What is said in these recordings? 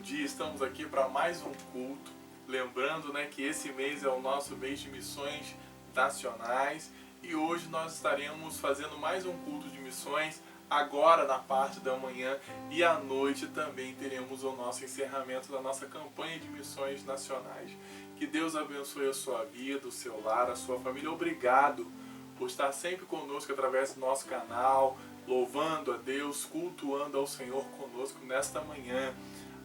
dia, estamos aqui para mais um culto. Lembrando, que esse mês é o nosso mês de missões nacionais e hoje nós estaremos fazendo mais um culto de missões agora na parte da manhã e à noite também teremos o nosso encerramento da nossa campanha de missões nacionais. Que Deus abençoe a sua vida, o seu lar, a sua família. Obrigado por estar sempre conosco através do nosso canal, louvando a Deus, cultuando ao Senhor conosco nesta manhã.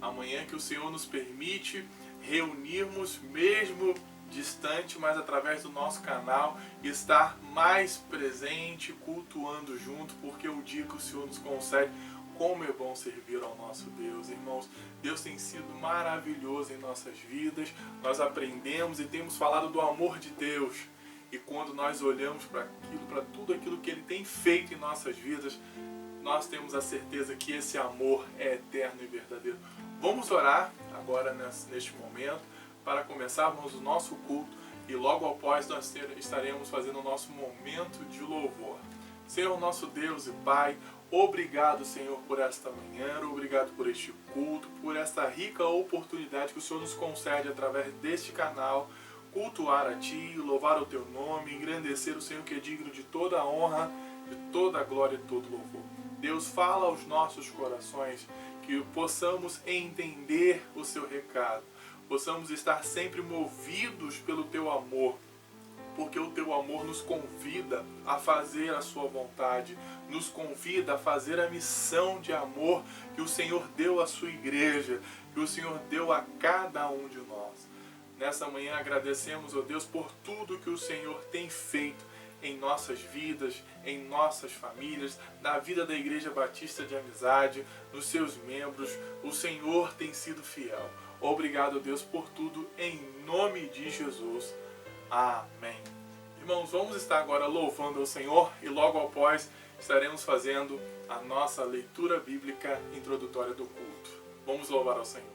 Amanhã que o Senhor nos permite reunirmos, mesmo distante, mas através do nosso canal, e estar mais presente, cultuando junto, porque o dia que o Senhor nos concede, como é bom servir ao nosso Deus. Irmãos, Deus tem sido maravilhoso em nossas vidas, nós aprendemos e temos falado do amor de Deus. E quando nós olhamos para tudo aquilo que Ele tem feito em nossas vidas, nós temos a certeza que esse amor é eterno e verdadeiro. Vamos orar agora neste momento para começarmos o nosso culto e logo após nós estaremos fazendo o nosso momento de louvor. Senhor nosso Deus e Pai, obrigado, Senhor, por esta manhã, obrigado por este culto, por esta rica oportunidade que o Senhor nos concede através deste canal, cultuar a Ti, louvar o Teu nome, engrandecer o Senhor que é digno de toda a honra, de toda a glória e todo louvor. Deus, fala aos nossos corações, que possamos entender o Seu recado, possamos estar sempre movidos pelo Teu amor, porque o Teu amor nos convida a fazer a Sua vontade, nos convida a fazer a missão de amor que o Senhor deu à Sua igreja, que o Senhor deu a cada um de nós. Nessa manhã agradecemos, ó Deus, por tudo que o Senhor tem feito em nossas vidas, em nossas famílias, na vida da Igreja Batista de Amizade, nos seus membros. O Senhor tem sido fiel. Obrigado, Deus, por tudo, em nome de Jesus. Amém. Irmãos, vamos estar agora louvando ao Senhor e logo após estaremos fazendo a nossa leitura bíblica introdutória do culto. Vamos louvar ao Senhor.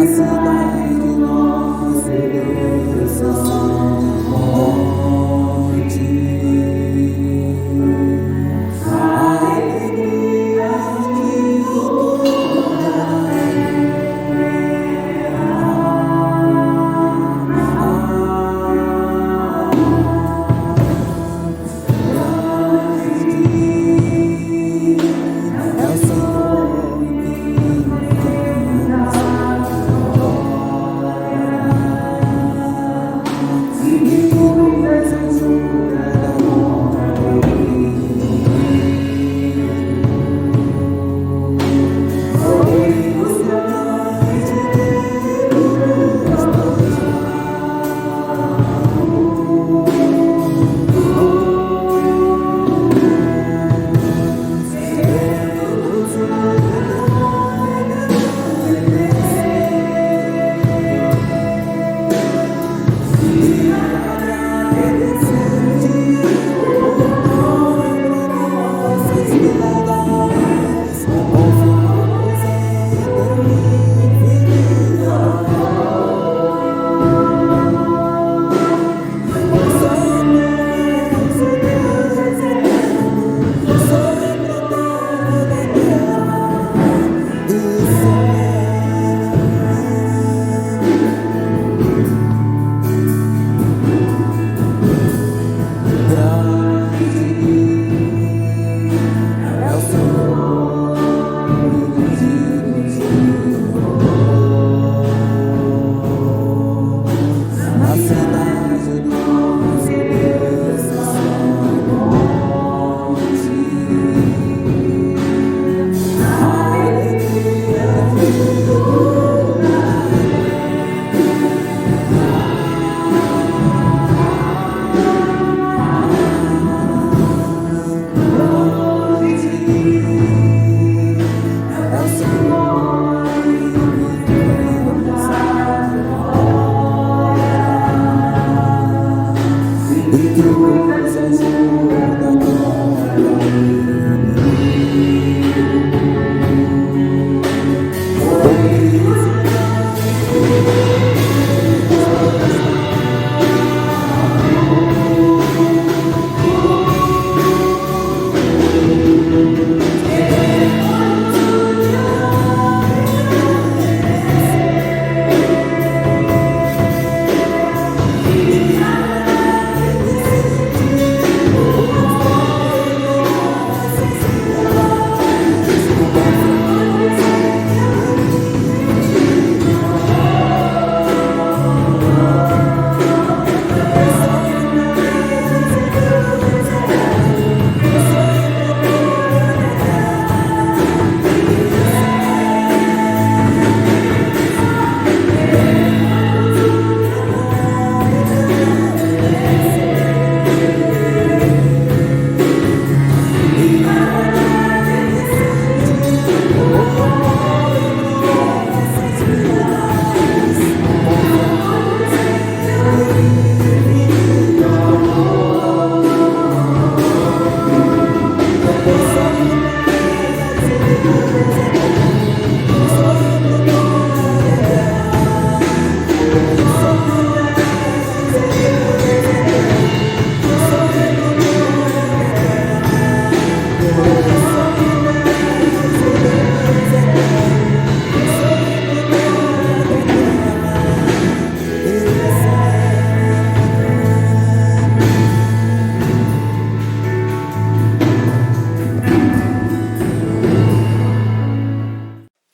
Cidade do nosso Deus,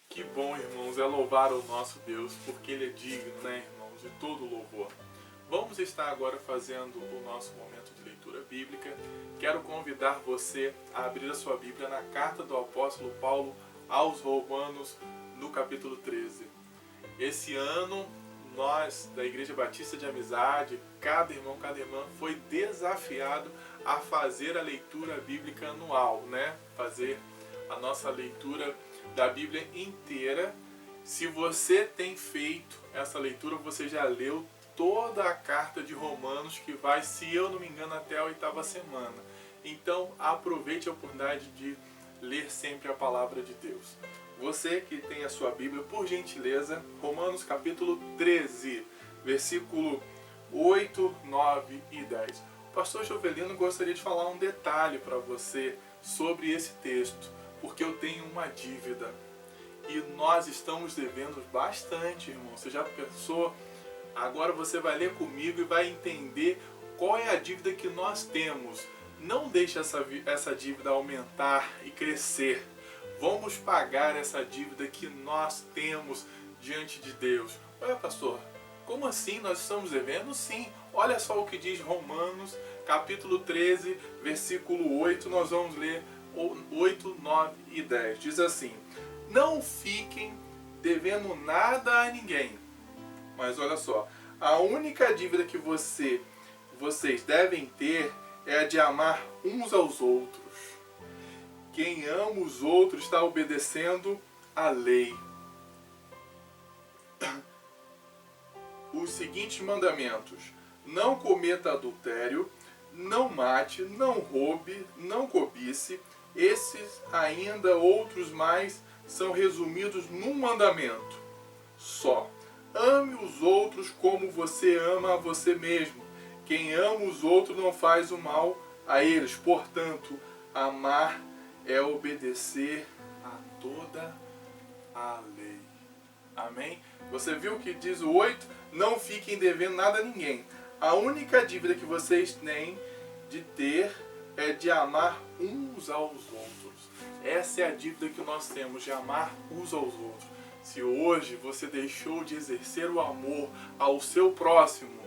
Que bom, irmãos, é louvar o nosso Deus, porque Ele é digno, né, irmãos, de todo louvor. Vamos estar agora fazendo o nosso momento de leitura bíblica. Quero convidar você a abrir a sua Bíblia na carta do apóstolo Paulo aos Romanos, no capítulo 13. Esse ano, nós, da Igreja Batista de Amizade, cada irmão, cada irmã, foi desafiado a fazer a leitura bíblica anual, né? Fazer a nossa leitura da Bíblia inteira. Se você tem feito essa leitura, você já leu toda a carta de Romanos, que vai, se eu não me engano, até a 8ª semana. Então, aproveite a oportunidade de ler sempre a palavra de Deus. Você que tem a sua Bíblia, por gentileza, Romanos capítulo 13, versículo 8, 9 e 10. O pastor Jovelino gostaria de falar um detalhe para você sobre esse texto, porque eu tenho uma dívida. E nós estamos devendo bastante, irmão. Você já pensou? Agora você vai ler comigo e vai entender qual é a dívida que nós temos. Não deixe essa dívida aumentar e crescer. Vamos pagar essa dívida que nós temos diante de Deus. Ué, pastor, como assim nós estamos devendo? Sim, olha só o que diz Romanos, capítulo 13, versículo 8. Nós vamos ler 8, 9 e 10. Diz assim: não fiquem devendo nada a ninguém. Mas olha só, a única dívida que vocês devem ter é a de amar uns aos outros. Quem ama os outros está obedecendo a lei. Os seguintes mandamentos: não cometa adultério, não mate, não roube, não cobice. Esses ainda outros mais são resumidos num mandamento só: ame os outros como você ama a você mesmo. Quem ama os outros não faz o mal a eles. Portanto, amar é obedecer a toda a lei. Amém? Você viu o que diz o 8? Não fiquem devendo nada a ninguém. A única dívida que vocês têm de ter é de amar uns aos outros. Essa é a dívida que nós temos, de amar uns aos outros. Se hoje você deixou de exercer o amor ao seu próximo,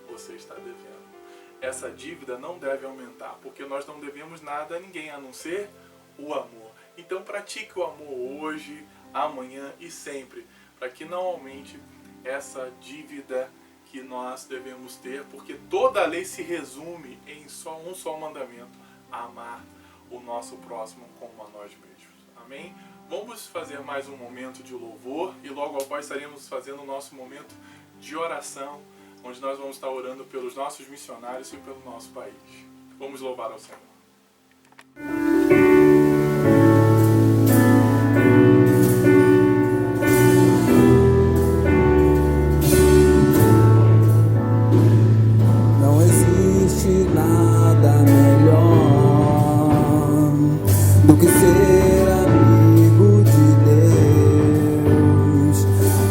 você está devendo. Essa dívida não deve aumentar, porque nós não devemos nada a ninguém, a não ser o amor. Então pratique o amor hoje, amanhã e sempre, para que não aumente essa dívida que nós devemos ter, porque toda a lei se resume em só um só mandamento: amar o nosso próximo como a nós mesmos. Amém? Vamos fazer mais um momento de louvor e logo após estaremos fazendo o nosso momento de oração, onde nós vamos estar orando pelos nossos missionários e pelo nosso país. Vamos louvar ao Senhor. Não existe nada melhor do que ser amigo de Deus,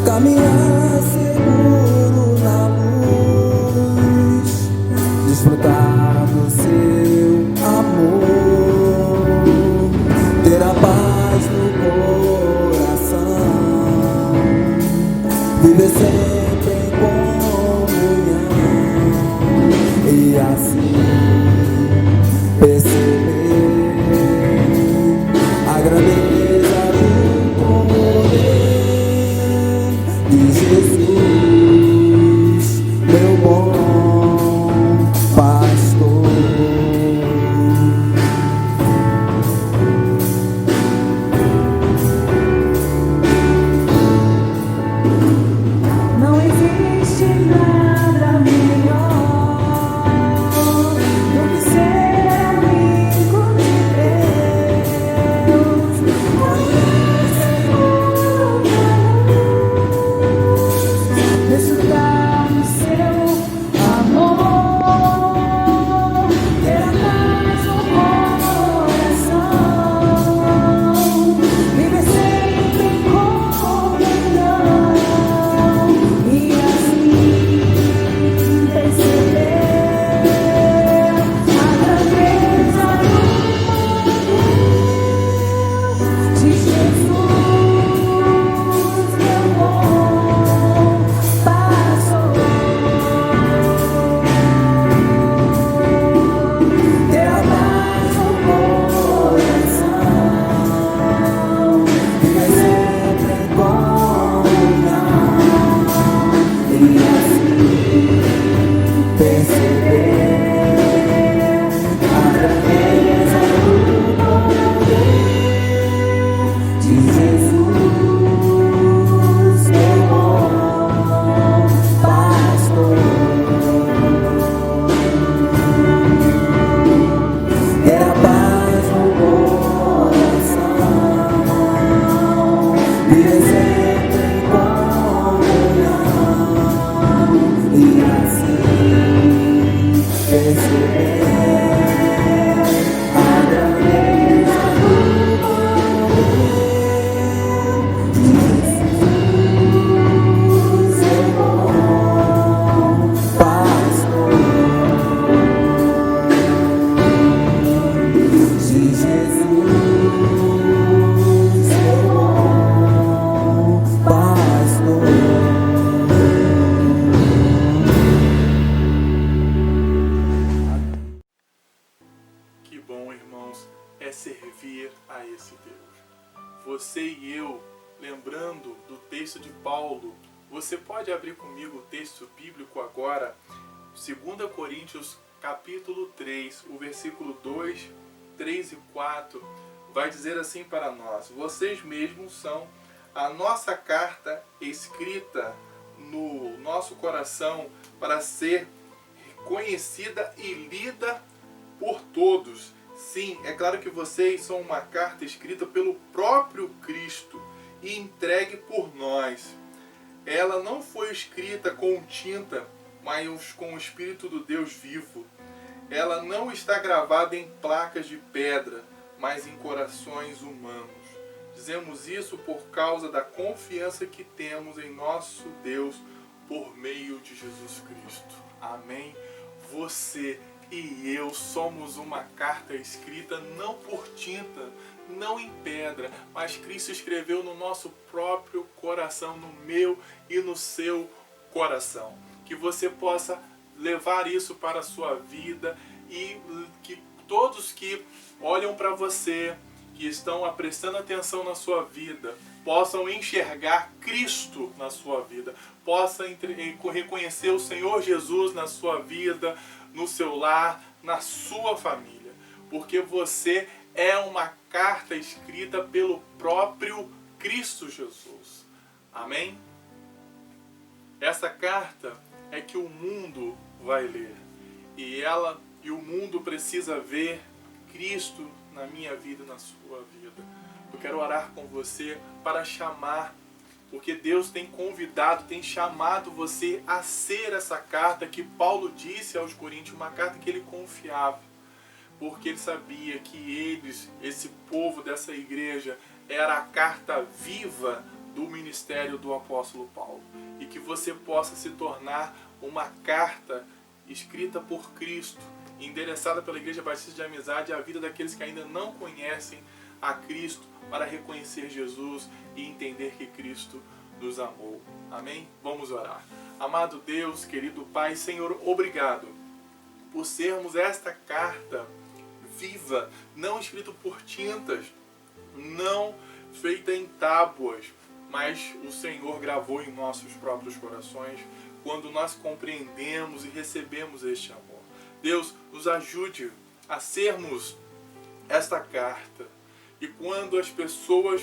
caminhar seguro na luz, desfrutar do seu amor, ter a paz no coração, viver sempre em comunhão e assim perceber a grandeza do poder de Jesus, meu bom pastor. Não existe nada melhor do que ser amigo de Deus, caminhar seguro na luz, desfrutar do seu amor, ter a paz no coração, viver sempre em comunhão e assim perceber a grandeza do poder de Jesus, meu bom pastor. Ter a paz no coração, viver sempre em comunhão e assim perceber a grandeza do poder de Jesus, meu bom pastor. Ter a paz no coração, viver sempre em comunhão e assim perceber a grandeza do poder de Jesus, seu bom pastor. De Jesus, seu bom pastor. Que bom, irmãos, é servir a esse Deus. Você e eu, lembrando do texto de Paulo, você pode abrir comigo o texto bíblico agora, 2 Coríntios capítulo 3, o versículo 2, 3 e 4, vai dizer assim para nós: vocês mesmos são a nossa carta escrita no nosso coração para ser conhecida e lida por todos. Sim, é claro que vocês são uma carta escrita pelo próprio Cristo e entregue por nós. Ela não foi escrita com tinta, mas com o Espírito do Deus vivo. Ela não está gravada em placas de pedra, mas em corações humanos. Dizemos isso por causa da confiança que temos em nosso Deus por meio de Jesus Cristo. Amém? Você e eu somos uma carta escrita não por tinta, não em pedra, mas Cristo escreveu no nosso próprio coração, no meu e no seu coração. Que você possa levar isso para a sua vida e que todos que olham para você, que estão prestando atenção na sua vida, possam enxergar Cristo na sua vida, possam reconhecer o Senhor Jesus na sua vida, no seu lar, na sua família, porque você é uma carta escrita pelo próprio Cristo Jesus. Amém? Essa carta é que o mundo vai ler. E o mundo precisa ver Cristo na minha vida e na sua vida. Eu quero orar com você para chamar, porque Deus tem convidado, tem chamado você a ser essa carta que Paulo disse aos Coríntios, uma carta que ele confiava, porque ele sabia que eles, esse povo dessa igreja, era a carta viva do ministério do apóstolo Paulo, e que você possa se tornar uma carta escrita por Cristo, endereçada pela Igreja Batista de Amizade à vida daqueles que ainda não conhecem a Cristo, para reconhecer Jesus e entender que Cristo nos amou. Amém? Vamos orar. Amado Deus, querido Pai, Senhor, obrigado por sermos esta carta viva, não escrita por tintas, não feita em tábuas, mas o Senhor gravou em nossos próprios corações quando nós compreendemos e recebemos este amor. Deus, nos ajude a sermos esta carta, e quando as pessoas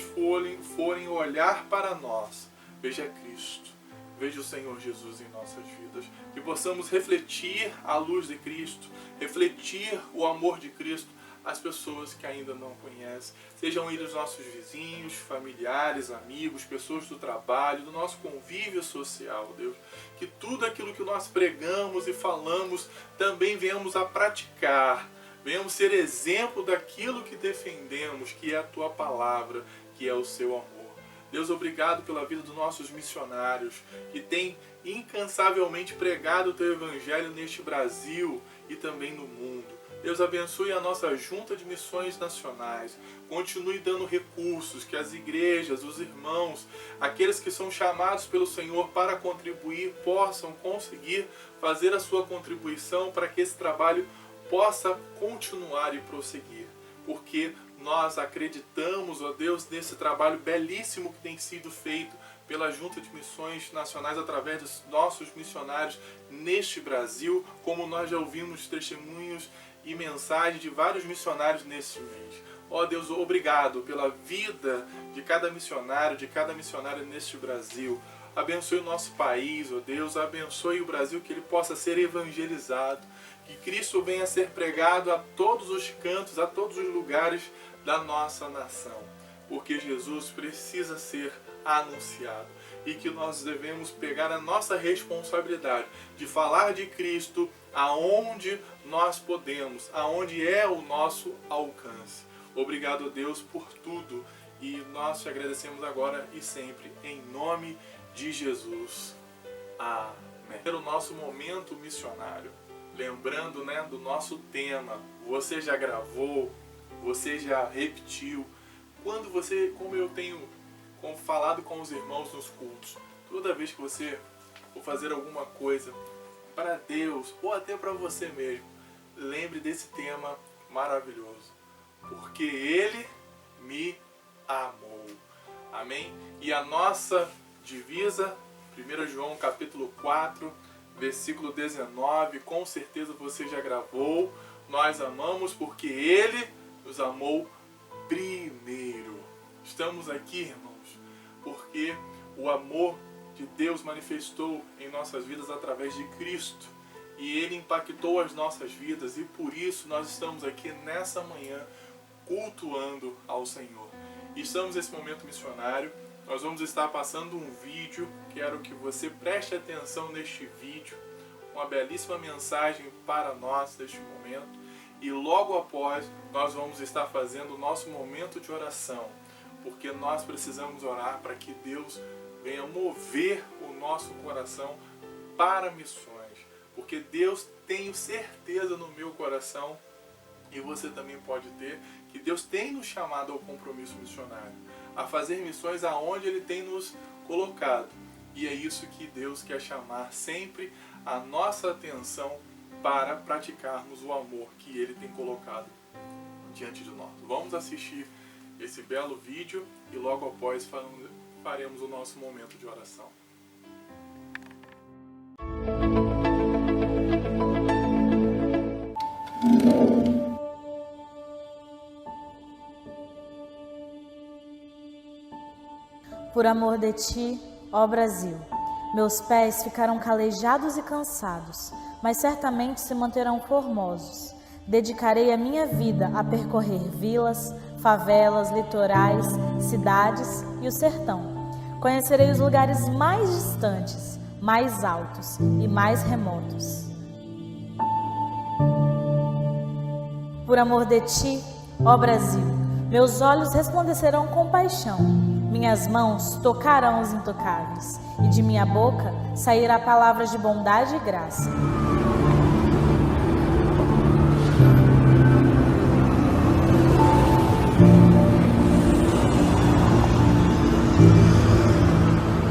forem olhar para nós, veja Cristo, veja o Senhor Jesus em nossas vidas, que possamos refletir a luz de Cristo, refletir o amor de Cristo às pessoas que ainda não conhecem, sejam eles nossos vizinhos, familiares, amigos, pessoas do trabalho, do nosso convívio social, Deus. Que tudo aquilo que nós pregamos e falamos também venhamos a praticar, venhamos ser exemplo daquilo que defendemos, que é a Tua palavra, que é o Seu amor. Deus, obrigado pela vida dos nossos missionários, que têm incansavelmente pregado o Teu Evangelho neste Brasil e também no mundo. Deus, abençoe a nossa junta de missões nacionais, continue dando recursos, que as igrejas, os irmãos, aqueles que são chamados pelo Senhor para contribuir, possam conseguir fazer a sua contribuição para que esse trabalho possa continuar e prosseguir, porque nós acreditamos, ó Deus, nesse trabalho belíssimo que tem sido feito pela Junta de Missões Nacionais através dos nossos missionários neste Brasil, como nós já ouvimos testemunhos e mensagens de vários missionários neste mês. Ó Deus, obrigado pela vida de cada missionário, neste Brasil. Abençoe o nosso país, ó Deus, abençoe o Brasil, que ele possa ser evangelizado, que Cristo venha a ser pregado a todos os cantos, a todos os lugares da nossa nação, porque Jesus precisa ser anunciado, e que nós devemos pegar a nossa responsabilidade de falar de Cristo aonde nós podemos, aonde é o nosso alcance. Obrigado, Deus, por tudo, e nós te agradecemos agora e sempre, em nome de Jesus. Amém. O nosso momento missionário, lembrando, do nosso tema, você já gravou, você já repetiu, quando você, como eu tenho falado com os irmãos nos cultos, toda vez que você for fazer alguma coisa para Deus ou até para você mesmo, lembre desse tema maravilhoso, porque Ele me amou. Amém? E a nossa divisa, 1 João capítulo 4, versículo 19, com certeza você já gravou: nós amamos porque Ele nos amou primeiro. Estamos aqui, irmãos, porque o amor de Deus manifestou em nossas vidas através de Cristo, e Ele impactou as nossas vidas, e por isso nós estamos aqui nessa manhã cultuando ao Senhor. E estamos nesse momento missionário. Nós vamos estar passando um vídeo, quero que você preste atenção neste vídeo, uma belíssima mensagem para nós neste momento, e logo após nós vamos estar fazendo o nosso momento de oração, porque nós precisamos orar para que Deus venha mover o nosso coração para missões, porque Deus, tenho certeza no meu coração, e você também pode ter, que Deus tem nos chamado ao compromisso missionário, a fazer missões aonde Ele tem nos colocado. E é isso que Deus quer chamar sempre a nossa atenção para praticarmos o amor que Ele tem colocado diante de nós. Vamos assistir esse belo vídeo e logo após faremos o nosso momento de oração. Por amor de ti, ó Brasil, Meus pés ficarão calejados e cansados, mas certamente se manterão formosos. Dedicarei a minha vida a percorrer vilas, favelas, litorais, cidades e o sertão. Conhecerei os lugares mais distantes, mais altos e mais remotos. Por amor de ti, ó Brasil, meus olhos resplandecerão com paixão, minhas mãos tocarão os intocáveis, e de minha boca sairá palavras de bondade e graça.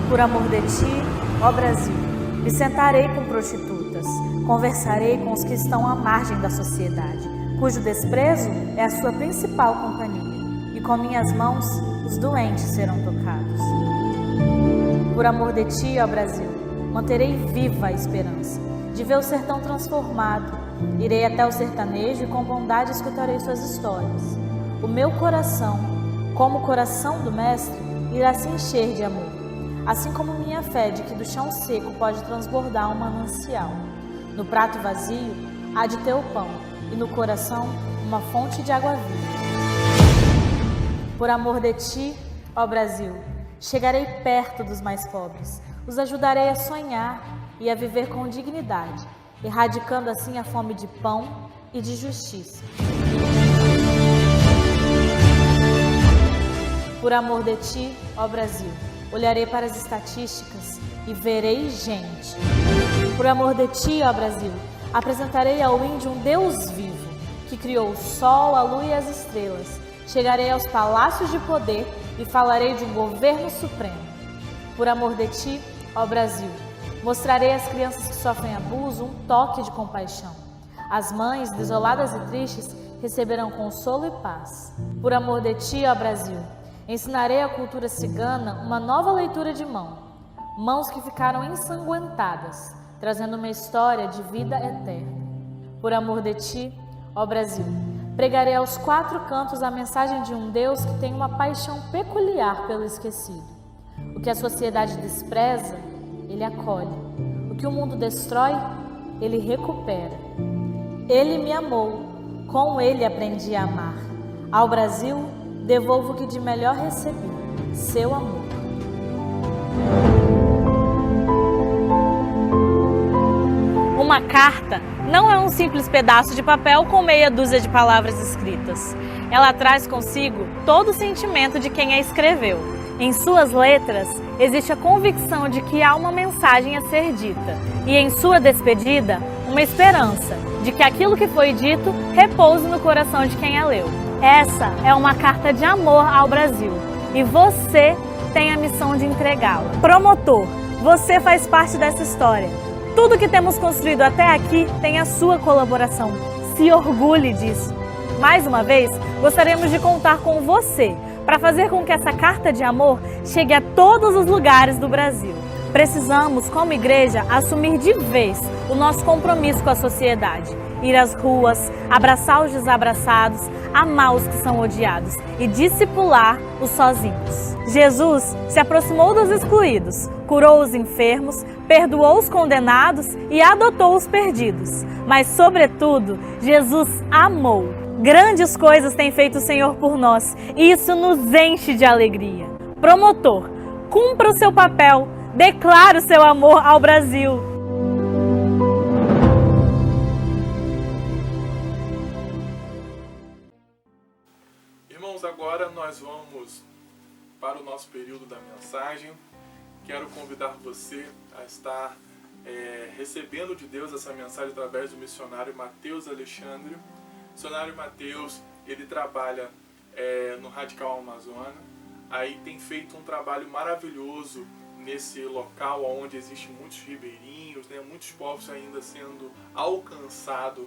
Por amor de ti, ó Brasil, me sentarei com prostitutas, conversarei com os que estão à margem da sociedade, cujo desprezo é a sua principal companhia, e com minhas mãos os doentes serão tocados. Por amor de ti, ó Brasil, manterei viva a esperança de ver o sertão transformado. Irei até o sertanejo e com bondade escutarei suas histórias. O meu coração, como o coração do Mestre, irá se encher de amor, assim como minha fé de que do chão seco pode transbordar um manancial. No prato vazio há de ter o pão, e no coração uma fonte de água viva. Por amor de ti, ó Brasil, chegarei perto dos mais pobres, os ajudarei a sonhar e a viver com dignidade, erradicando assim a fome de pão e de justiça. Por amor de ti, ó Brasil, olharei para as estatísticas e verei gente. Por amor de ti, ó Brasil, apresentarei ao índio um Deus vivo, que criou o sol, a lua e as estrelas. Chegarei aos palácios de poder e falarei de um governo supremo. Por amor de ti, ó Brasil, mostrarei às crianças que sofrem abuso um toque de compaixão. As mães, desoladas e tristes, receberão consolo e paz. Por amor de ti, ó Brasil, ensinarei à cultura cigana uma nova leitura de mãos que ficaram ensanguentadas, trazendo uma história de vida eterna. Por amor de ti, ó Brasil, pregarei aos quatro cantos a mensagem de um Deus que tem uma paixão peculiar pelo esquecido. O que a sociedade despreza, Ele acolhe. O que o mundo destrói, Ele recupera. Ele me amou, com Ele aprendi a amar. Ao Brasil, devolvo o que de melhor recebi, seu amor. Uma carta não é um simples pedaço de papel com meia dúzia de palavras escritas. Ela traz consigo todo o sentimento de quem a escreveu. Em suas letras, existe a convicção de que há uma mensagem a ser dita. E em sua despedida, uma esperança de que aquilo que foi dito repouse no coração de quem a leu. Essa é uma carta de amor ao Brasil. E você tem a missão de entregá-la. Promotor, você faz parte dessa história. Tudo que temos construído até aqui tem a sua colaboração. Se orgulhe disso. Mais uma vez, gostaríamos de contar com você para fazer com que essa carta de amor chegue a todos os lugares do Brasil. Precisamos, como igreja, assumir de vez o nosso compromisso com a sociedade. Ir às ruas, abraçar os desabraçados, amar os que são odiados e discipular os sozinhos. Jesus se aproximou dos excluídos, curou os enfermos, perdoou os condenados e adotou os perdidos. Mas, sobretudo, Jesus amou. Grandes coisas tem feito o Senhor por nós e isso nos enche de alegria. Promotor, cumpra o seu papel, declare o seu amor ao Brasil. Irmãos, agora nós vamos para o nosso período da mensagem. Quero convidar você a estar recebendo de Deus essa mensagem através do missionário Mateus Alexandre. O missionário Mateus, ele trabalha no Radical Amazônia, aí tem feito um trabalho maravilhoso nesse local onde existem muitos ribeirinhos, né, muitos povos ainda sendo alcançados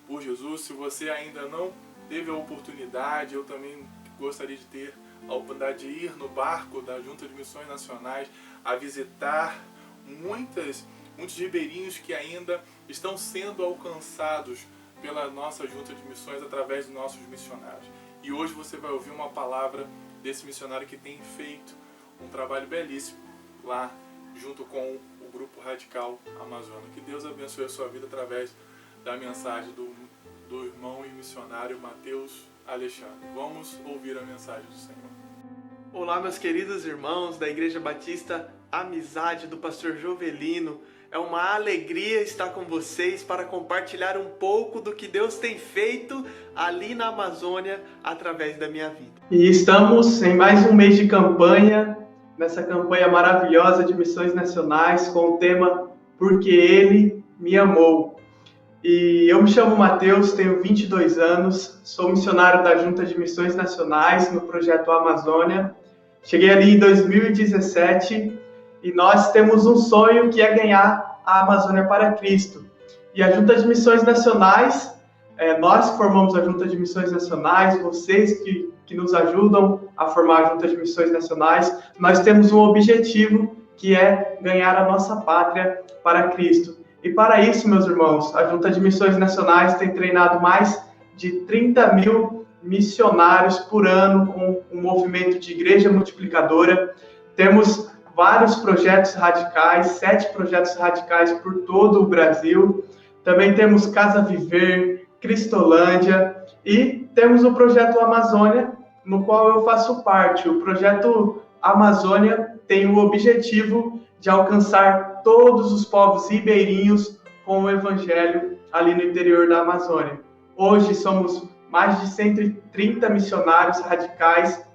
por Jesus. Se você ainda não teve a oportunidade, eu também gostaria de ter a oportunidade de ir no barco da Junta de Missões Nacionais a visitar muitos ribeirinhos que ainda estão sendo alcançados pela nossa Junta de Missões através dos nossos missionários. E hoje você vai ouvir uma palavra desse missionário que tem feito um trabalho belíssimo lá junto com o Grupo Radical Amazônia. Que Deus abençoe a sua vida através da mensagem do irmão e missionário Mateus Alexandre. Vamos ouvir a mensagem do Senhor. Olá, meus queridos irmãos da Igreja Batista Amizade do Pastor Jovelino. É uma alegria estar com vocês para compartilhar um pouco do que Deus tem feito ali na Amazônia através da minha vida. E estamos em mais um mês de campanha, nessa campanha maravilhosa de missões nacionais com o tema Porque Ele Me Amou. E eu me chamo Mateus, tenho 22 anos, sou missionário da Junta de Missões Nacionais no projeto Amazônia. Cheguei ali em 2017 e nós temos um sonho que é ganhar a Amazônia para Cristo. E a Junta de Missões Nacionais, nós que formamos a Junta de Missões Nacionais, vocês que nos ajudam a formar a Junta de Missões Nacionais, nós temos um objetivo que é ganhar a nossa pátria para Cristo. E para isso, meus irmãos, a Junta de Missões Nacionais tem treinado mais de 30 mil missionários por ano com um movimento de igreja multiplicadora. Temos vários projetos radicais, 7 projetos radicais por todo o Brasil. Também temos Casa Viver, Cristolândia e temos o projeto Amazônia, no qual eu faço parte. O projeto Amazônia tem o objetivo de alcançar todos os povos ribeirinhos com o evangelho ali no interior da Amazônia. Hoje somos mais de 130 missionários radicais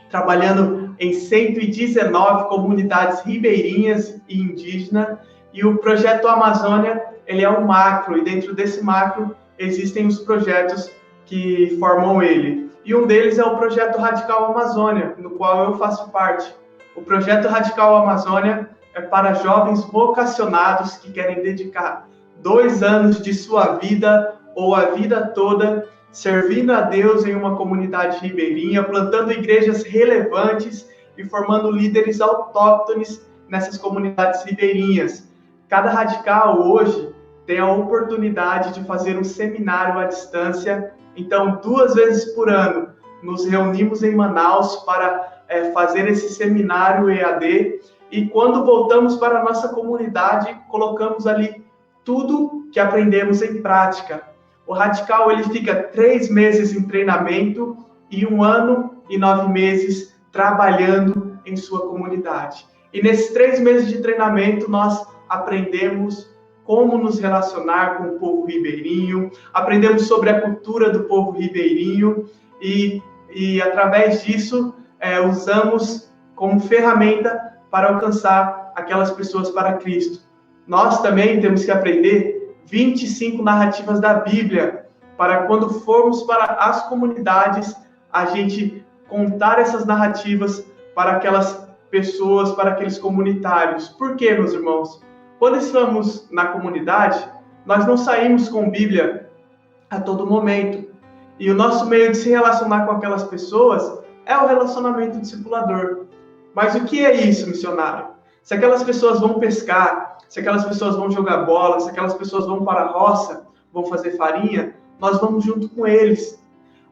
trabalhando em 119 comunidades ribeirinhas e indígenas, e o projeto Amazônia, ele é um macro, e dentro desse macro existem os projetos que formam ele. E um deles é o projeto Radical Amazônia, no qual eu faço parte. O projeto Radical Amazônia é para jovens vocacionados que querem dedicar 2 anos de sua vida ou a vida toda servindo a Deus em uma comunidade ribeirinha, plantando igrejas relevantes e formando líderes autóctones nessas comunidades ribeirinhas. Cada radical hoje tem a oportunidade de fazer um seminário à distância. Então, 2 vezes por ano, nos reunimos em Manaus para fazer esse seminário EAD. E quando voltamos para a nossa comunidade, colocamos ali tudo que aprendemos em prática. O radical ele fica 3 meses em treinamento e 1 ano e 9 meses trabalhando em sua comunidade. E nesses 3 meses de treinamento, nós aprendemos como nos relacionar com o povo ribeirinho, aprendemos sobre a cultura do povo ribeirinho e através disso, usamos como ferramenta para alcançar aquelas pessoas para Cristo. Nós também temos que aprender 25 narrativas da Bíblia, para quando formos para as comunidades, a gente contar essas narrativas para aquelas pessoas, para aqueles comunitários. Por quê, meus irmãos? Quando estamos na comunidade, nós não saímos com Bíblia a todo momento. E o nosso meio de se relacionar com aquelas pessoas é o relacionamento discipulador. Mas o que é isso, missionário? Se aquelas pessoas vão pescar, se aquelas pessoas vão jogar bola, se aquelas pessoas vão para a roça, vão fazer farinha, nós vamos junto com eles.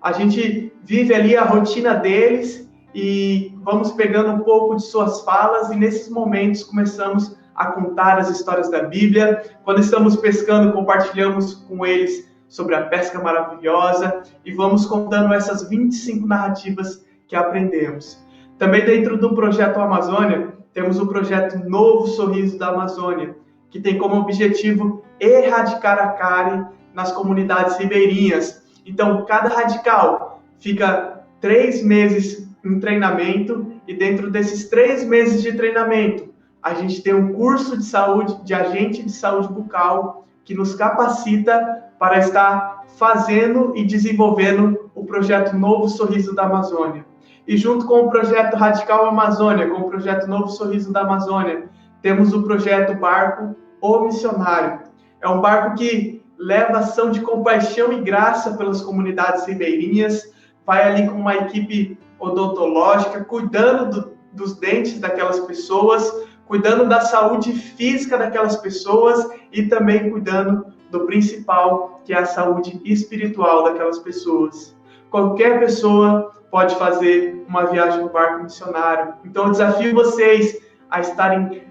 A gente vive ali a rotina deles e vamos pegando um pouco de suas falas e nesses momentos começamos a contar as histórias da Bíblia. Quando estamos pescando, compartilhamos com eles sobre a pesca maravilhosa e vamos contando essas 25 narrativas que aprendemos. Também dentro do projeto Amazônia, temos o projeto Novo Sorriso da Amazônia, que tem como objetivo erradicar a cárie nas comunidades ribeirinhas. Então, cada radical fica 3 meses em treinamento e dentro desses 3 meses de treinamento, a gente tem um curso de saúde, de agente de saúde bucal, que nos capacita para estar fazendo e desenvolvendo o projeto Novo Sorriso da Amazônia. E junto com o projeto Radical Amazônia, com o projeto Novo Sorriso da Amazônia, temos o projeto Barco O Missionário. É um barco que leva ação de compaixão e graça pelas comunidades ribeirinhas, vai ali com uma equipe odontológica, cuidando dos dentes daquelas pessoas, cuidando da saúde física daquelas pessoas e também cuidando do principal, que é a saúde espiritual daquelas pessoas. Qualquer pessoa pode fazer uma viagem no barco missionário. Então eu desafio vocês a estarem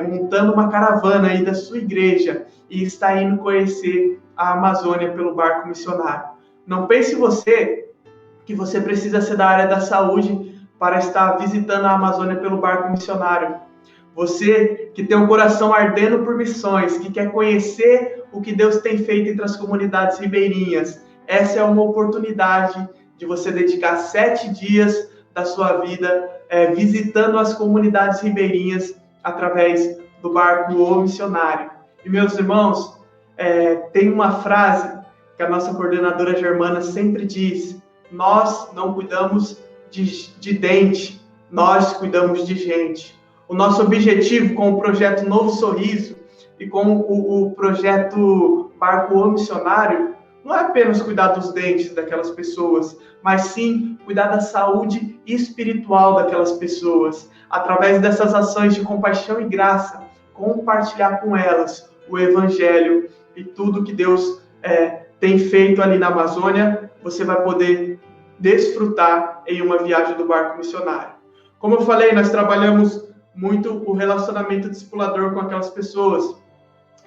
montando uma caravana aí da sua igreja e está indo conhecer a Amazônia pelo barco missionário. Não pense você que você precisa ser da área da saúde para estar visitando a Amazônia pelo barco missionário. Você que tem um coração ardendo por missões, que quer conhecer o que Deus tem feito entre as comunidades ribeirinhas, essa é uma oportunidade de você dedicar 7 dias da sua vida visitando as comunidades ribeirinhas através do barco O Missionário. E, meus irmãos, tem uma frase que a nossa coordenadora Germana sempre diz: nós não cuidamos de dente, nós cuidamos de gente. O nosso objetivo com o projeto Novo Sorriso e com o projeto Barco O Missionário não é apenas cuidar dos dentes daquelas pessoas, mas sim cuidar da saúde espiritual daquelas pessoas. Através dessas ações de compaixão e graça, compartilhar com elas o Evangelho e tudo que Deus tem feito ali na Amazônia, você vai poder desfrutar em uma viagem do barco missionário. Como eu falei, nós trabalhamos muito o relacionamento discipulador com aquelas pessoas.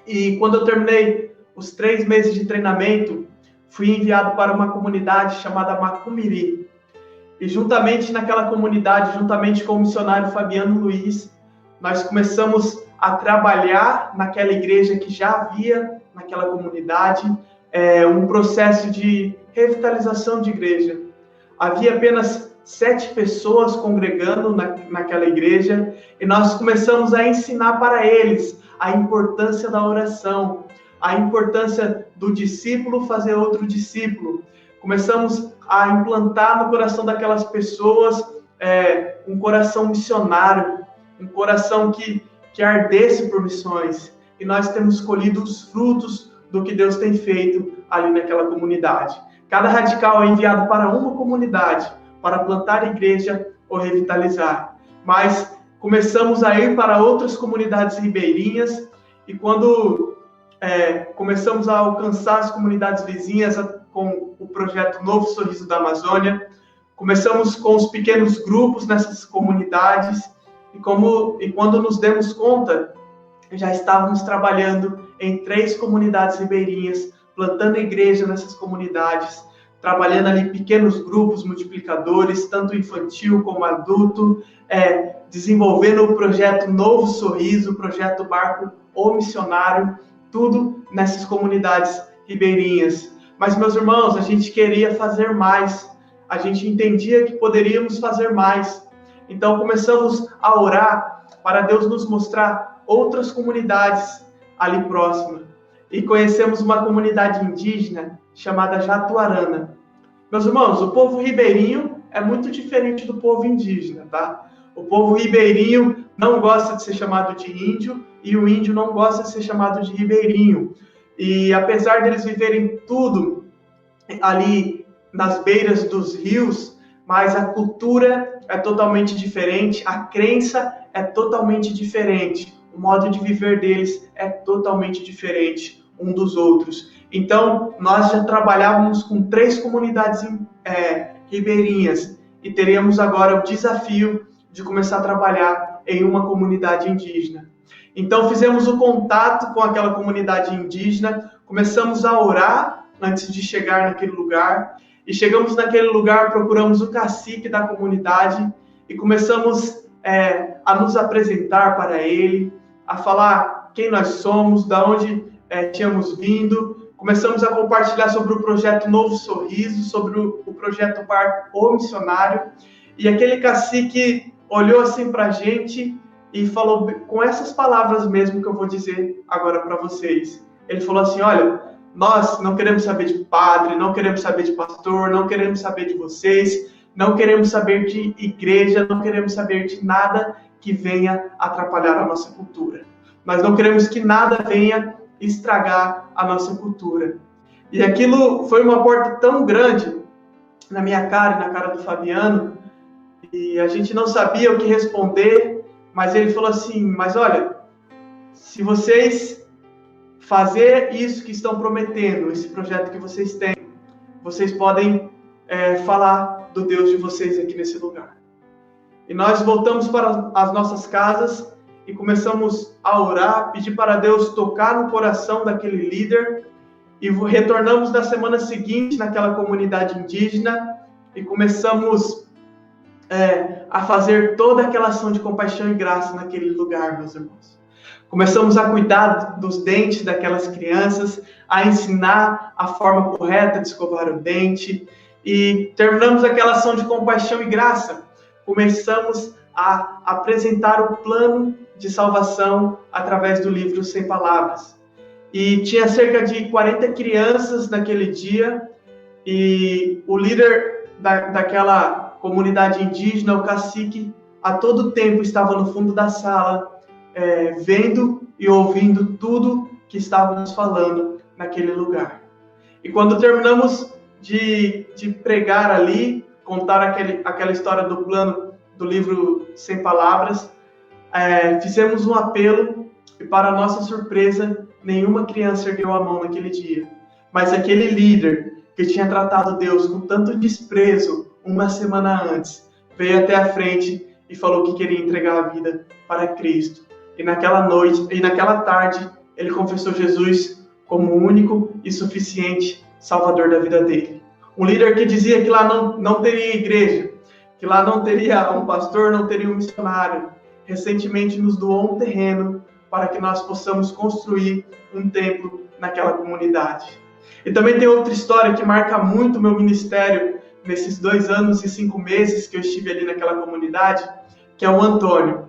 E quando eu terminei os 3 meses de treinamento, fui enviado para uma comunidade chamada Macumiri. E juntamente naquela comunidade, juntamente com o missionário Fabiano Luiz, nós começamos a trabalhar naquela igreja que já havia naquela comunidade, um processo de revitalização de igreja. Havia apenas 7 pessoas congregando naquela igreja e nós começamos a ensinar para eles a importância da oração, a importância do discípulo fazer outro discípulo. Começamos a implantar no coração daquelas pessoas um coração missionário, um coração que ardesse por missões. E nós temos colhido os frutos do que Deus tem feito ali naquela comunidade. Cada radical é enviado para uma comunidade para plantar igreja ou revitalizar. Mas começamos a ir para outras comunidades ribeirinhas e quando começamos a alcançar as comunidades vizinhas com o projeto Novo Sorriso da Amazônia, começamos com os pequenos grupos nessas comunidades e quando nos demos conta, já estávamos trabalhando em 3 comunidades ribeirinhas, plantando igreja nessas comunidades, trabalhando ali pequenos grupos multiplicadores, tanto infantil como adulto, desenvolvendo o projeto Novo Sorriso, o projeto Barco O Missionário, tudo nessas comunidades ribeirinhas. Mas, meus irmãos, a gente queria fazer mais, a gente entendia que poderíamos fazer mais. Então, começamos a orar para Deus nos mostrar outras comunidades ali próximas. E conhecemos uma comunidade indígena chamada Jatuarana. Meus irmãos, o povo ribeirinho é muito diferente do povo indígena, tá? O povo ribeirinho não gosta de ser chamado de índio e o índio não gosta de ser chamado de ribeirinho. E apesar deles viverem tudo ali nas beiras dos rios, mas a cultura é totalmente diferente, a crença é totalmente diferente, o modo de viver deles é totalmente diferente um dos outros. Então, nós já trabalhávamos com 3 comunidades ribeirinhas e teríamos agora o desafio de começar a trabalhar em uma comunidade indígena. Então, fizemos o contato com aquela comunidade indígena, começamos a orar antes de chegar naquele lugar, e chegamos naquele lugar, procuramos o cacique da comunidade e começamos a nos apresentar para ele, a falar quem nós somos, de onde tínhamos vindo. Começamos a compartilhar sobre o projeto Novo Sorriso, sobre o projeto Barco O Missionário, e aquele cacique olhou assim para a gente e falou com essas palavras mesmo que eu vou dizer agora para vocês. Ele falou assim: olha, nós não queremos saber de padre, não queremos saber de pastor, não queremos saber de vocês, não queremos saber de igreja, não queremos saber de nada que venha atrapalhar a nossa cultura. Nós não queremos que nada venha estragar a nossa cultura. E aquilo foi uma porta tão grande na minha cara e na cara do Fabiano, e a gente não sabia o que responder, mas ele falou assim: mas olha, se vocês fazer isso que estão prometendo, esse projeto que vocês têm, vocês podem falar do Deus de vocês aqui nesse lugar. E nós voltamos para as nossas casas e começamos a orar, pedir para Deus tocar no coração daquele líder, e retornamos na semana seguinte naquela comunidade indígena e começamos a fazer toda aquela ação de compaixão e graça naquele lugar, meus irmãos. Começamos a cuidar dos dentes daquelas crianças, a ensinar a forma correta de escovar o dente, e terminamos aquela ação de compaixão e graça. Começamos a apresentar o plano de salvação através do livro Sem Palavras. E tinha cerca de 40 crianças naquele dia, e o líder daquela comunidade indígena, o cacique, a todo tempo estava no fundo da sala, vendo e ouvindo tudo que estávamos falando naquele lugar. E quando terminamos de pregar ali, contar aquela história do plano do livro Sem Palavras, fizemos um apelo e, para nossa surpresa, nenhuma criança ergueu a mão naquele dia. Mas aquele líder que tinha tratado Deus com tanto desprezo uma semana antes, veio até a frente e falou que queria entregar a vida para Cristo. E naquela noite, e naquela tarde, ele confessou Jesus como o único e suficiente Salvador da vida dele. Um líder que dizia que lá não teria igreja, que lá não teria um pastor, não teria um missionário, recentemente nos doou um terreno para que nós possamos construir um templo naquela comunidade. E também tem outra história que marca muito o meu ministério nesses 2 anos e 5 meses que eu estive ali naquela comunidade, que é o Antônio.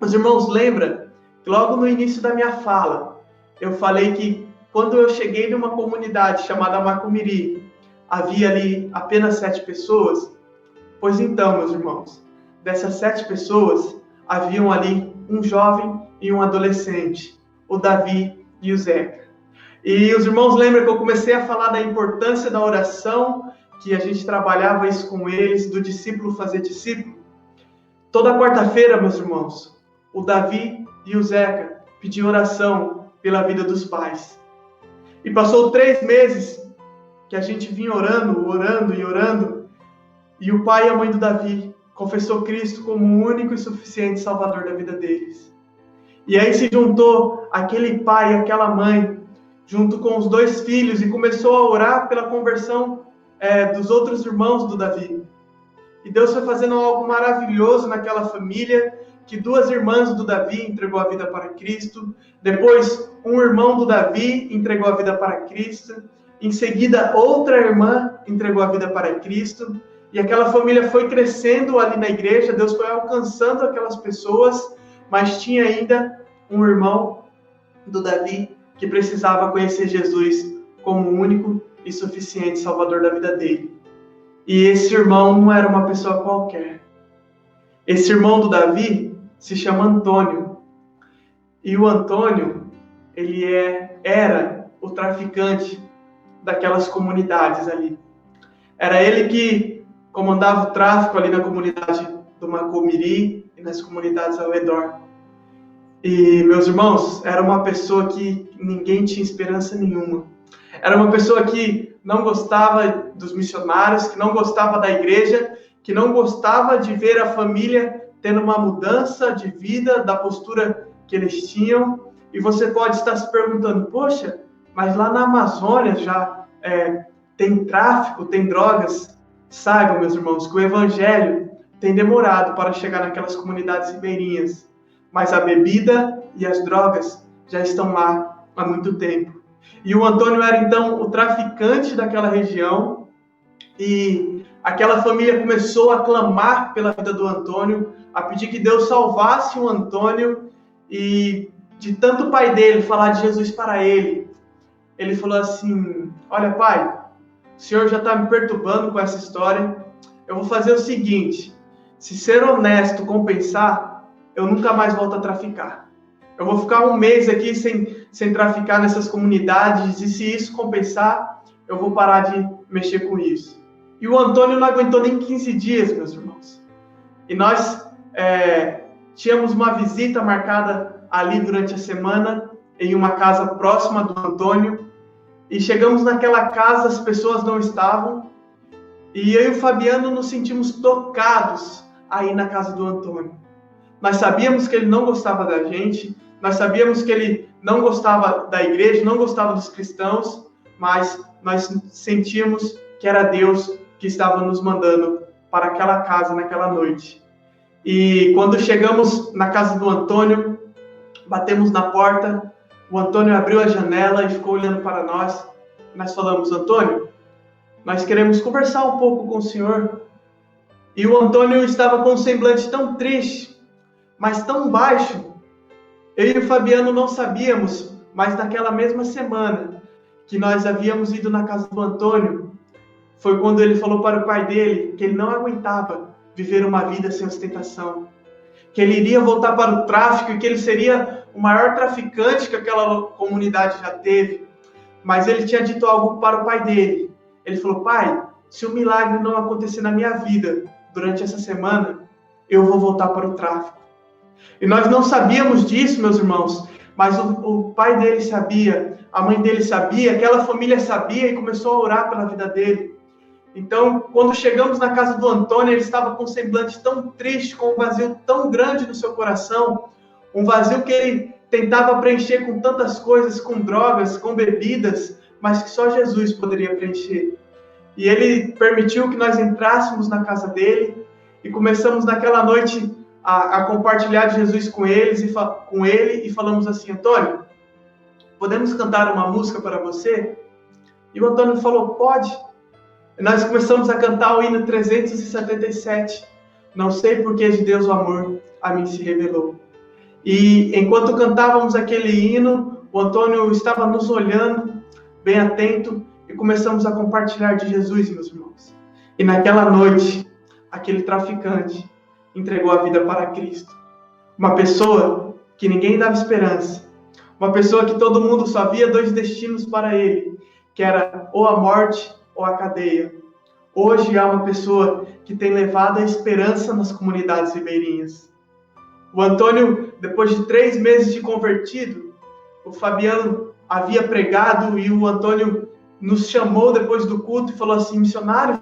Os irmãos lembram que logo no início da minha fala, eu falei que quando eu cheguei numa comunidade chamada Macumiri, havia ali apenas 7 pessoas? Pois então, meus irmãos, dessas 7 pessoas, haviam ali um jovem e um adolescente, o Davi e o Zeca. E os irmãos lembram que eu comecei a falar da importância da oração, que a gente trabalhava isso com eles, do discípulo fazer discípulo? Toda quarta-feira, meus irmãos, o Davi e o Zeca pediam oração pela vida dos pais. E passou 3 meses que a gente vinha orando, e o pai e a mãe do Davi confessou Cristo como o único e suficiente Salvador da vida deles. E aí se juntou aquele pai e aquela mãe, junto com os 2 filhos, e começou a orar pela conversão dos outros irmãos do Davi. E Deus foi fazendo algo maravilhoso naquela família, que 2 irmãs do Davi entregou a vida para Cristo, depois um irmão do Davi entregou a vida para Cristo, em seguida outra irmã entregou a vida para Cristo, e aquela família foi crescendo ali na igreja, Deus foi alcançando aquelas pessoas, mas tinha ainda um irmão do Davi que precisava conhecer Jesus como o único e suficiente Salvador da vida dele. E esse irmão não era uma pessoa qualquer. Esse irmão do Davi se chama Antônio. E o Antônio, ele era o traficante daquelas comunidades ali. Era ele que comandava o tráfico ali na comunidade do Macumiri e nas comunidades ao redor. E, meus irmãos, era uma pessoa que ninguém tinha esperança nenhuma. Era uma pessoa que não gostava dos missionários, que não gostava da igreja, que não gostava de ver a família tendo uma mudança de vida, da postura que eles tinham. E você pode estar se perguntando, poxa, mas lá na Amazônia já tem tráfico, tem drogas. Saibam, meus irmãos, que o evangelho tem demorado para chegar naquelas comunidades ribeirinhas, mas a bebida e as drogas já estão lá há muito tempo. E o Antônio era então o traficante daquela região, e aquela família começou a clamar pela vida do Antônio, a pedir que Deus salvasse o Antônio, e de tanto o pai dele falar de Jesus para ele, ele falou assim, olha pai, o senhor já está me perturbando com essa história, eu vou fazer o seguinte, se ser honesto compensar, eu nunca mais volto a traficar. Eu vou ficar 1 mês aqui sem traficar nessas comunidades, e se isso compensar, eu vou parar de mexer com isso. E o Antônio não aguentou nem 15 dias, meus irmãos. E nós tínhamos uma visita marcada ali durante a semana, em uma casa próxima do Antônio, e chegamos naquela casa, as pessoas não estavam, e eu e o Fabiano nos sentimos tocados aí na casa do Antônio. nós sabíamos que ele não gostava da gente, nós sabíamos que ele não gostava da igreja, não gostava dos cristãos, mas nós sentíamos que era Deus que estava nos mandando para aquela casa naquela noite. E quando chegamos na casa do Antônio, batemos na porta, o Antônio abriu a janela e ficou olhando para nós. Nós falamos: Antônio, nós queremos conversar um pouco com o senhor. E o Antônio estava com um semblante tão triste, mas tão baixo. Eu e o Fabiano não sabíamos, mas naquela mesma semana que nós havíamos ido na casa do Antônio, foi quando ele falou para o pai dele que ele não aguentava viver uma vida sem ostentação, que ele iria voltar para o tráfico e que ele seria o maior traficante que aquela comunidade já teve. Mas ele tinha dito algo para o pai dele. Ele falou: pai, se o milagre não acontecer na minha vida durante essa semana, eu vou voltar para o tráfico. E nós não sabíamos disso, meus irmãos, mas o pai dele sabia, a mãe dele sabia, aquela família sabia e começou a orar pela vida dele. Então, quando chegamos na casa do Antônio, ele estava com um semblante tão triste, com um vazio tão grande no seu coração, um vazio que ele tentava preencher com tantas coisas, com drogas, com bebidas, mas que só Jesus poderia preencher. E ele permitiu que nós entrássemos na casa dele e começamos naquela noite a compartilhar de Jesus com ele e falamos assim: Antônio, podemos cantar uma música para você? E o Antônio falou: pode. E nós começamos a cantar o hino 377. Não sei por que de Deus o amor a mim se revelou. E enquanto cantávamos aquele hino, o Antônio estava nos olhando, bem atento, e começamos a compartilhar de Jesus, meus irmãos. E naquela noite, aquele traficante entregou a vida para Cristo. Uma pessoa que ninguém dava esperança. Uma pessoa que todo mundo só via dois destinos para ele, que era ou a morte ou a cadeia. Hoje há uma pessoa que tem levado a esperança nas comunidades ribeirinhas. O Antônio, depois de 3 meses de convertido, o Fabiano havia pregado e o Antônio nos chamou depois do culto e falou assim: missionários,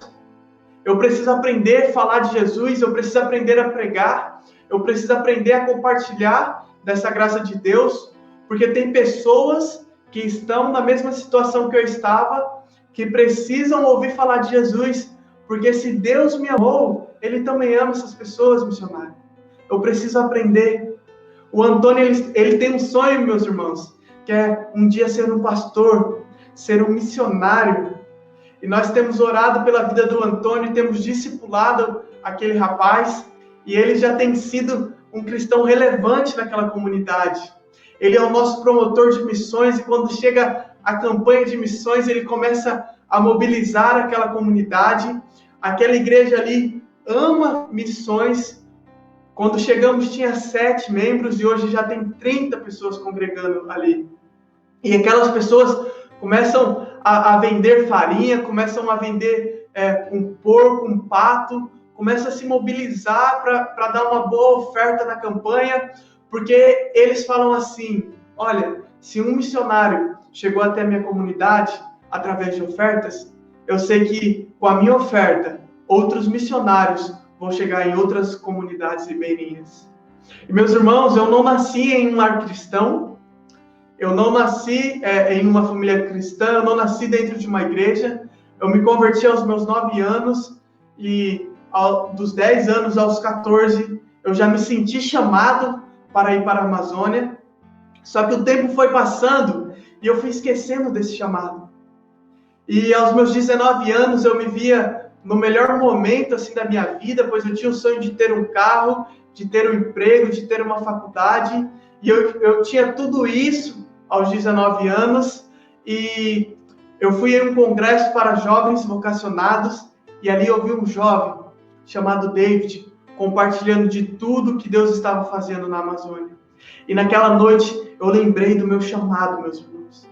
eu preciso aprender a falar de Jesus, eu preciso aprender a pregar, eu preciso aprender a compartilhar dessa graça de Deus, porque tem pessoas que estão na mesma situação que eu estava, que precisam ouvir falar de Jesus, porque se Deus me amou, Ele também ama essas pessoas, missionário. Eu preciso aprender. O Antônio, ele tem um sonho, meus irmãos, que é um dia ser um pastor, ser um missionário. E nós temos orado pela vida do Antônio, temos discipulado aquele rapaz, e ele já tem sido um cristão relevante naquela comunidade. Ele é o nosso promotor de missões, e quando chega a campanha de missões, ele começa a mobilizar aquela comunidade. Aquela igreja ali ama missões. Quando chegamos tinha 7 membros, e hoje já tem 30 pessoas congregando ali. E aquelas pessoas começam a vender farinha, começam a vender um porco, um pato, começam a se mobilizar para dar uma boa oferta na campanha, porque eles falam assim: olha, se um missionário chegou até a minha comunidade através de ofertas, eu sei que com a minha oferta, outros missionários vão chegar em outras comunidades ribeirinhas. E meus irmãos, eu não nasci em um lar cristão, eu não nasci em uma família cristã, eu não nasci dentro de uma igreja. Eu me converti aos meus 9 anos e dos 10 anos aos 14 eu já me senti chamado para ir para a Amazônia. Só que o tempo foi passando e eu fui esquecendo desse chamado. E aos meus 19 anos eu me via no melhor momento assim da minha vida, pois eu tinha o sonho de ter um carro, de ter um emprego, de ter uma faculdade. E eu tinha tudo isso aos 19 anos, e eu fui em um congresso para jovens vocacionados, e ali eu vi um jovem chamado David, compartilhando de tudo que Deus estava fazendo na Amazônia. E naquela noite eu lembrei do meu chamado, meus irmãos.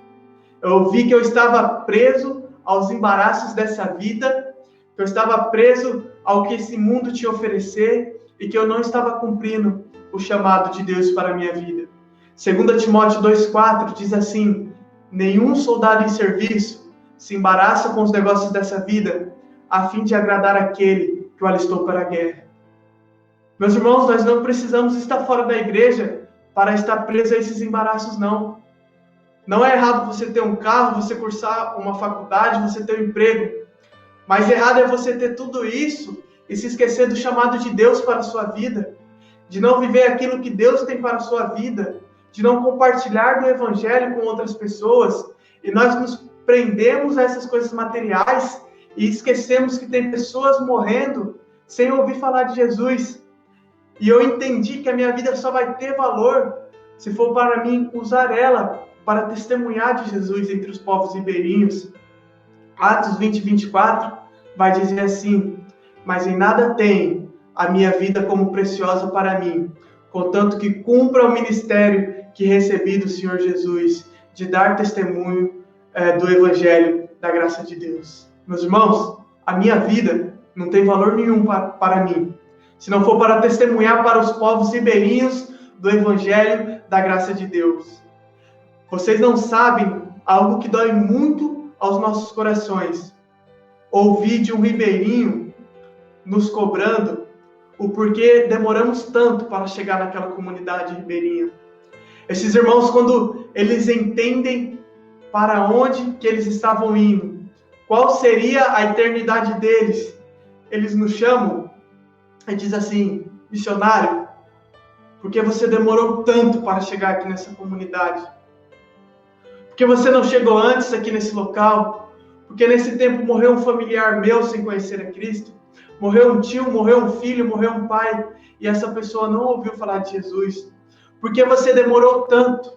Eu vi que eu estava preso aos embaraços dessa vida, que eu estava preso ao que esse mundo tinha a oferecer, e que eu não estava cumprindo o chamado de Deus para a minha vida. 2 Timóteo 2,4 diz assim: nenhum soldado em serviço se embaraça com os negócios dessa vida, a fim de agradar aquele que o alistou para a guerra. Meus irmãos, nós não precisamos estar fora da igreja para estar preso a esses embaraços, não. Não é errado você ter um carro, você cursar uma faculdade, você ter um emprego. Mas errado é você ter tudo isso e se esquecer do chamado de Deus para a sua vida, de não viver aquilo que Deus tem para a sua vida, de não compartilhar do evangelho com outras pessoas, e nós nos prendemos a essas coisas materiais e esquecemos que tem pessoas morrendo sem ouvir falar de Jesus. E eu entendi que a minha vida só vai ter valor se for para mim usar ela para testemunhar de Jesus entre os povos ribeirinhos. Atos 20, 24 vai dizer assim: mas em nada tem a minha vida como preciosa para mim, contanto que cumpra o ministério que recebi do Senhor Jesus, de dar testemunho do Evangelho da graça de Deus. Meus irmãos, a minha vida não tem valor nenhum para mim, se não for para testemunhar para os povos ribeirinhos do Evangelho da graça de Deus. Vocês não sabem algo que dói muito aos nossos corações: ouvir de um ribeirinho nos cobrando o porquê demoramos tanto para chegar naquela comunidade ribeirinha. Esses irmãos, quando eles entendem para onde que eles estavam indo, qual seria a eternidade deles, eles nos chamam e diz assim: missionário, por que você demorou tanto para chegar aqui nessa comunidade? Por que você não chegou antes aqui nesse local? Porque nesse tempo morreu um familiar meu sem conhecer a Cristo, morreu um tio, morreu um filho, morreu um pai, e essa pessoa não ouviu falar de Jesus. Por que você demorou tanto?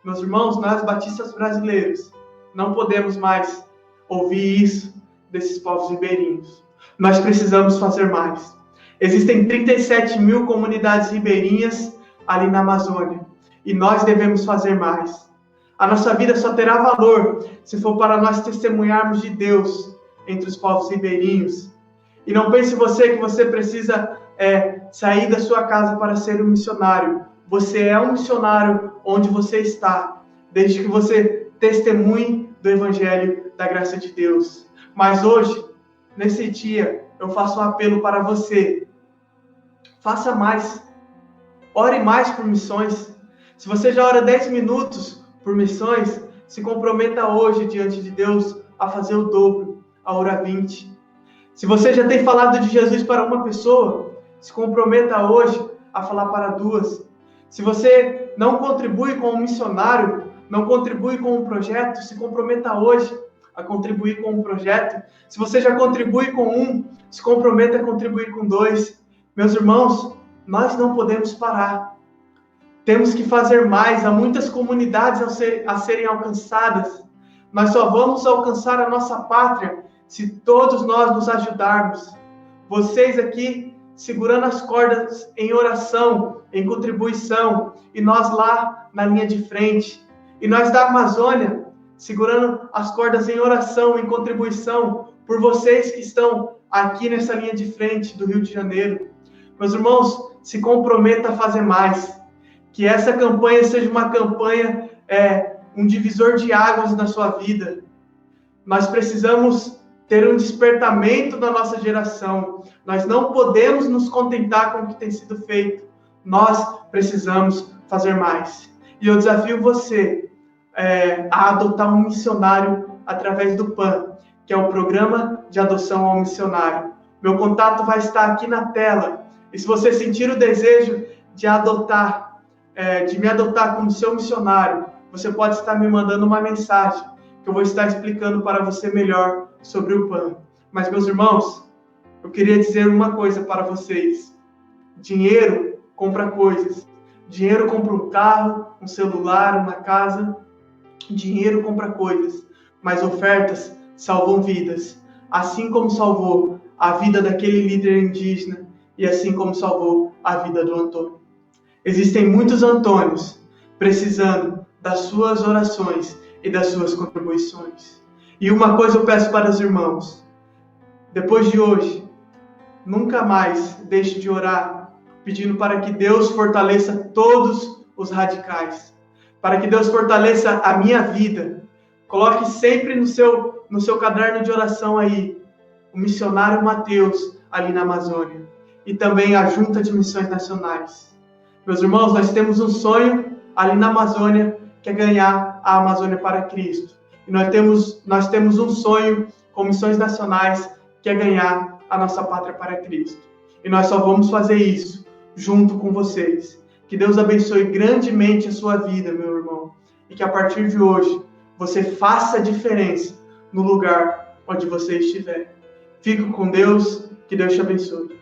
Meus irmãos, nós batistas brasileiros não podemos mais ouvir isso desses povos ribeirinhos. Nós precisamos fazer mais. Existem 37 mil comunidades ribeirinhas ali na Amazônia, e nós devemos fazer mais. A nossa vida só terá valor se for para nós testemunharmos de Deus entre os povos ribeirinhos. E não pense você que você precisa sair da sua casa para ser um missionário. Você é um missionário onde você está, desde que você testemunhe do Evangelho da graça de Deus. Mas hoje, nesse dia, eu faço um apelo para você. Faça mais. Ore mais por missões. Se você já ora 10 minutos por missões, se comprometa hoje diante de Deus a fazer o dobro, a orar 20. Se você já tem falado de Jesus para uma pessoa, se comprometa hoje a falar para 2. Se você não contribui com um missionário, não contribui com um projeto, se comprometa hoje a contribuir com um projeto. Se você já contribui com um, se comprometa a contribuir com 2. Meus irmãos, nós não podemos parar. Temos que fazer mais. Há muitas comunidades a serem alcançadas. Nós só vamos alcançar a nossa pátria se todos nós nos ajudarmos. Vocês aqui segurando as cordas em oração, em contribuição, e nós lá na linha de frente. E nós da Amazônia segurando as cordas em oração, em contribuição, por vocês que estão aqui nessa linha de frente do Rio de Janeiro. Meus irmãos, se comprometa a fazer mais. Que essa campanha seja uma campanha, um divisor de águas na sua vida. Nós precisamos ter um despertamento da nossa geração. Nós não podemos nos contentar com o que tem sido feito. Nós precisamos fazer mais. E eu desafio você a adotar um missionário através do PAN, que é o Programa de Adoção ao Missionário. Meu contato vai estar aqui na tela. E se você sentir o desejo de me adotar como seu missionário, você pode estar me mandando uma mensagem, que eu vou estar explicando para você melhor sobre o PAN. Mas, meus irmãos, eu queria dizer uma coisa para vocês. Dinheiro compra coisas. Dinheiro compra um carro, um celular, uma casa. Dinheiro compra coisas. Mas ofertas salvam vidas. Assim como salvou a vida daquele líder indígena e assim como salvou a vida do Antônio. Existem muitos Antônios precisando das suas orações e das suas contribuições. E uma coisa eu peço para os irmãos: depois de hoje, nunca mais deixe de orar, pedindo para que Deus fortaleça todos os radicais, para que Deus fortaleça a minha vida. Coloque sempre no seu caderno de oração aí, o missionário Mateus ali na Amazônia. e também a Junta de Missões Nacionais. Meus irmãos, nós temos um sonho ali na Amazônia, que é ganhar a Amazônia para Cristo. E nós temos um sonho com missões nacionais, que é ganhar a nossa pátria para Cristo. E nós só vamos fazer isso junto com vocês. Que Deus abençoe grandemente a sua vida, meu irmão. E que a partir de hoje, você faça a diferença no lugar onde você estiver. Fique com Deus, que Deus te abençoe.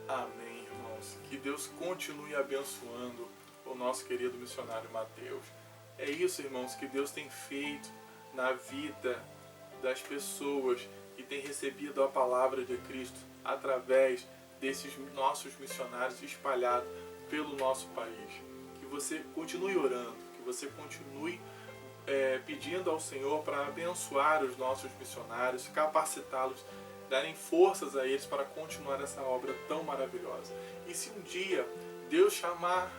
Amém, irmãos. Que Deus continue abençoando o nosso querido missionário Mateus. É isso, irmãos, que Deus tem feito na vida das pessoas que têm recebido a palavra de Cristo através desses nossos missionários espalhados pelo nosso país. Que você continue orando, que você continue pedindo ao Senhor para abençoar os nossos missionários, capacitá-los, darem forças a eles para continuar essa obra tão maravilhosa. E se um dia Deus chamar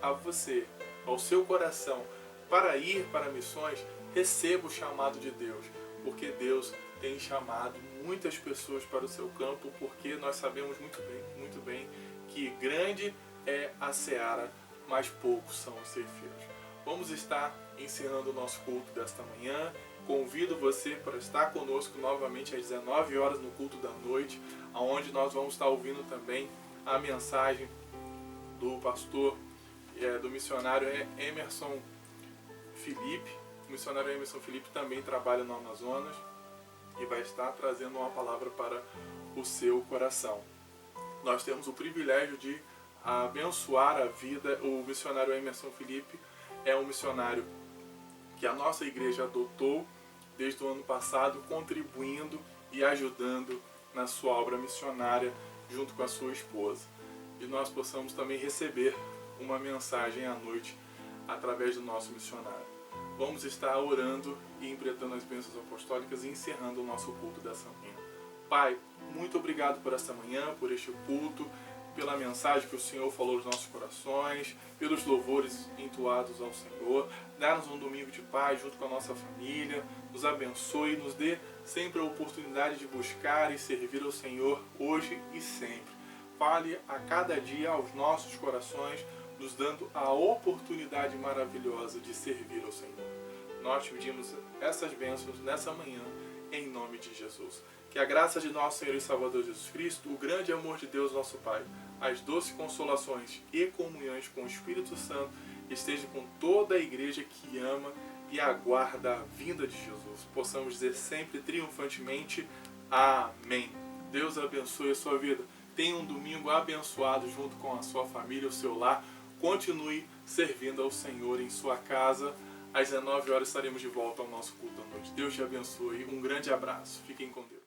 a você, ao seu coração, para ir para missões, receba o chamado de Deus, porque Deus tem chamado muitas pessoas para o seu campo, porque nós sabemos muito bem que grande é a seara, mas poucos são os ceifeiros. Vamos estar encerrando o nosso culto desta manhã. Convido você para estar conosco novamente às 19 horas no culto da noite, onde nós vamos estar ouvindo também a mensagem do pastor, do missionário Emerson Felipe. O missionário Emerson Felipe também trabalha no Amazonas e vai estar trazendo uma palavra para o seu coração. Nós temos o privilégio de abençoar a vida. O missionário Emerson Felipe é um missionário que a nossa igreja adotou desde o ano passado, contribuindo e ajudando na sua obra missionária junto com a sua esposa. E nós possamos também receber uma mensagem à noite através do nosso missionário. Vamos estar orando e interpretando as bênçãos apostólicas e encerrando o nosso culto dessa manhã. Pai, muito obrigado por esta manhã, por este culto, pela mensagem que o Senhor falou aos nossos corações, pelos louvores entoados ao Senhor. Dá-nos um domingo de paz junto com a nossa família, nos abençoe, nos dê sempre a oportunidade de buscar e servir ao Senhor hoje e sempre. Fale a cada dia aos nossos corações, nos dando a oportunidade maravilhosa de servir ao Senhor. Nós te pedimos essas bênçãos nessa manhã, em nome de Jesus. Que a graça de nosso Senhor e Salvador Jesus Cristo, o grande amor de Deus nosso Pai, as doces consolações e comunhões com o Espírito Santo esteja com toda a igreja que ama e aguarda a vinda de Jesus. Possamos dizer sempre triunfantemente, amém. Deus abençoe a sua vida. Tenha um domingo abençoado junto com a sua família, o seu lar. Continue servindo ao Senhor em sua casa. Às 19 horas estaremos de volta ao nosso culto à noite. Deus te abençoe. Um grande abraço. Fiquem com Deus.